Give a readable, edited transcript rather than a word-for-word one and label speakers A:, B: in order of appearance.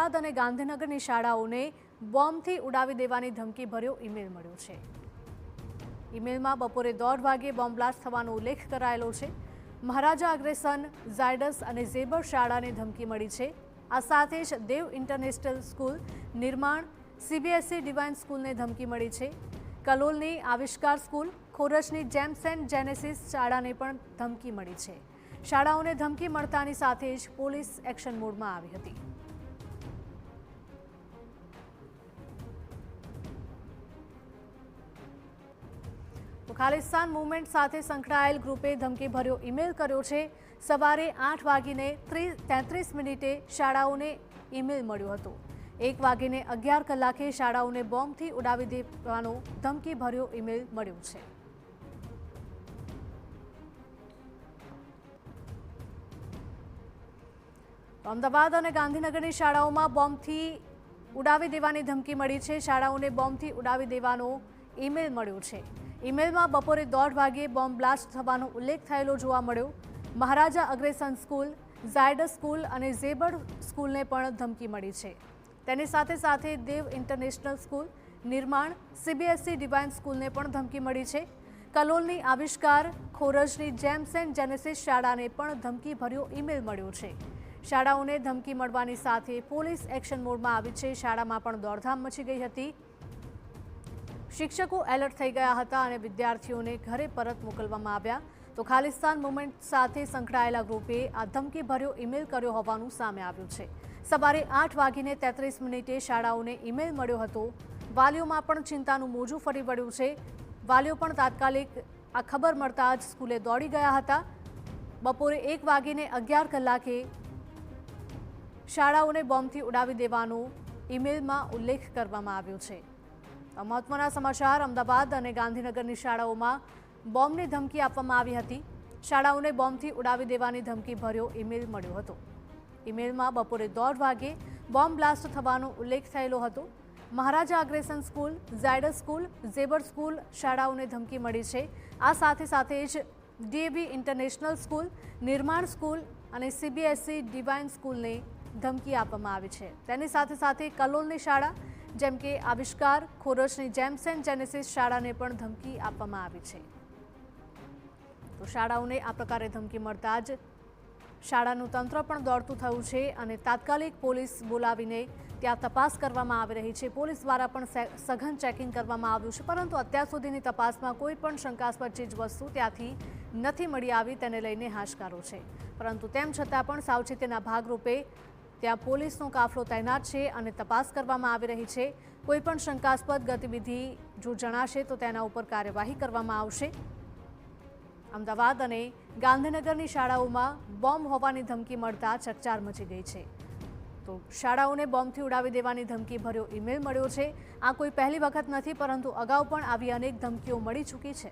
A: અમદાવાદ અને ગાંધીનગરની શાળાઓને બોમ્બથી ઉડાવી દેવાની ધમકી ભર્યો ઈમેલ મળ્યો છે। ઈમેલમાં બપોરે 1:30 વાગે બોમ્બ બ્લાસ્ટ થવાનો ઉલ્લેખ કરાયેલો છે। મહારાજા અગ્રેસન, ઝાયડસ અને ઝેબર શાળાને ધમકી મળી છે। આ સાથે જ દેવ ઇન્ટરનેશનલ સ્કૂલ, નિર્માણ, સીબીએસઈ ડિવાઇન સ્કૂલને ધમકી મળી છે। કલોલની આવિષ્કાર સ્કૂલ, ખોરજની જેમ્સ એન્ડ જેનેસિસ શાળાને પણ ધમકી મળી છે। શાળાઓને ધમકી મળતાની સાથે જ પોલીસ એક્શન મોડમાં આવી હતી। તો ખાલિસ્તાન મૂવમેન્ટ સાથે સંકળાયેલ ગ્રુપે ધમકીભર્યો ઈમેલ કર્યો છે। સવારે 8:33 શાળાઓને ઈમેલ મળ્યો હતો। 1:11 શાળાઓને બોમ્બથી ઉડાવી દેવાનો ધમકીભર્યો ઈમેલ મળ્યો છે। અમદાવાદ અને ગાંધીનગરની શાળાઓમાં બોમ્બથી ઉડાવી દેવાની ધમકી મળી છે। શાળાઓને બોમ્બથી ઉડાવી દેવાનો ઈમેલ મળ્યો છે। ઈમેલમાં બપોરે 1:30 વાગે બોમ્બ બ્લાસ્ટ થવાનો ઉલ્લેખ થયેલો જોવા મળ્યો। મહારાજા અગ્રેસન સ્કૂલ, ઝાયડસ સ્કૂલ અને ઝેબર સ્કૂલને પણ ધમકી મળી છે। તેની સાથે દેવ ઇન્ટરનેશનલ સ્કૂલ, નિર્માણ, સીબીએસઈ ડિવાઇન સ્કૂલને પણ ધમકી મળી છે। કલોલની આવિષ્કાર, ખોરજની જેમ્સ એન્ડ જેનેસિસ શાળાને પણ ધમકીભર્યો ઈમેલ મળ્યો છે। શાળાઓને ધમકી મળવાની સાથે પોલીસ એક્શન મોડમાં આવી છે। શાળામાં પણ દોડધામ મચી ગઈ હતી। શિક્ષકો એલર્ટ થઈ ગયા હતા અને વિદ્યાર્થીઓને ઘરે પરત મોકલવામાં આવ્યા। તો ખાલિસ્તાન મૂવમેન્ટ સાથે સંકળાયેલા ગ્રુપે આ ધમકીભર્યો ઈમેલ કર્યો હોવાનું સામે આવ્યું છે। સવારે 8:33 શાળાઓને ઈમેલ મળ્યો હતો। વાલીઓમાં પણ ચિંતાનું મોજું ફરી વળ્યું છે। વાલીઓ પણ તાત્કાલિક આ ખબર મળતા જ સ્કૂલે દોડી ગયા હતા। બપોરે 1:11 શાળાઓને બોમ્બથી ઉડાવી દેવાનો ઈમેલમાં ઉલ્લેખ કરવામાં આવ્યો છે। મહત્વના સમાચાર, અમદાવાદ અને ગાંધીનગરની શાળાઓમાં બોમ્બની ધમકી આપવામાં આવી હતી। શાળાઓને બોમ્બથી ઉડાવી દેવાની ધમકી ભર્યો ઈમેલ મળ્યો હતો। ઈમેલમાં બપોરે 1:30 વાગે બોમ્બ બ્લાસ્ટ થવાનો ઉલ્લેખ થયેલો હતો। મહારાજા અગ્રેસન school, Zydus school, Zebar school શાળાઓને ધમકી મળી છે। આ સાથે જ ડીએવી ઇન્ટરનેશનલ સ્કૂલ, નિર્માણ સ્કૂલ અને સીબીએસઈ ડિવાઇન સ્કૂલને ધમકી આપવામાં આવી છે। તેની સાથે કલોલની શાળા, જેમ કે આવિષ્કાર, ખોરજની જેમ્સ એન્ડ જેનેસિસ શાળાને પણ ધમકી આપવામાં આવી છે। તો શાળાઓને આ પ્રકારે ધમકી મળતા જ શાળાનું તંત્ર પણ દોડતું થયું છે અને તાત્કાલિક પોલીસ બોલાવીને ત્યાં તપાસ કરવામાં આવી રહી છે। પોલીસ દ્વારા પણ સઘન ચેકિંગ કરવામાં આવ્યું છે, પરંતુ અત્યાર સુધીની તપાસમાં કોઈ પણ શંકાસ્પદ ચીજવસ્તુ ત્યાંથી નથી મળી આવી। તેને લઈને હાશકારો છે, પરંતુ તેમ છતાં પણ સાવચેતીના ભાગરૂપે ત્યાં પોલીસનો કાફલો તૈનાત છે અને તપાસ કરવામાં આવી રહી છે। કોઈપણ શંકાસ્પદ ગતિવિધિ જો જણાશે તો તેના ઉપર કાર્યવાહી કરવામાં આવશે। અમદાવાદ અને ગાંધીનગરની શાળાઓમાં બોમ્બ હોવાની ધમકી મળતા ચકચાર મચી ગઈ છે। તો શાળાઓને બોમ્બથી ઉડાવી દેવાની ધમકી ભર્યો ઈમેલ મળ્યો છે। આ કોઈ પહેલી વખત નથી, પરંતુ અગાઉ પણ આવી અનેક ધમકીઓ મળી ચૂકી છે।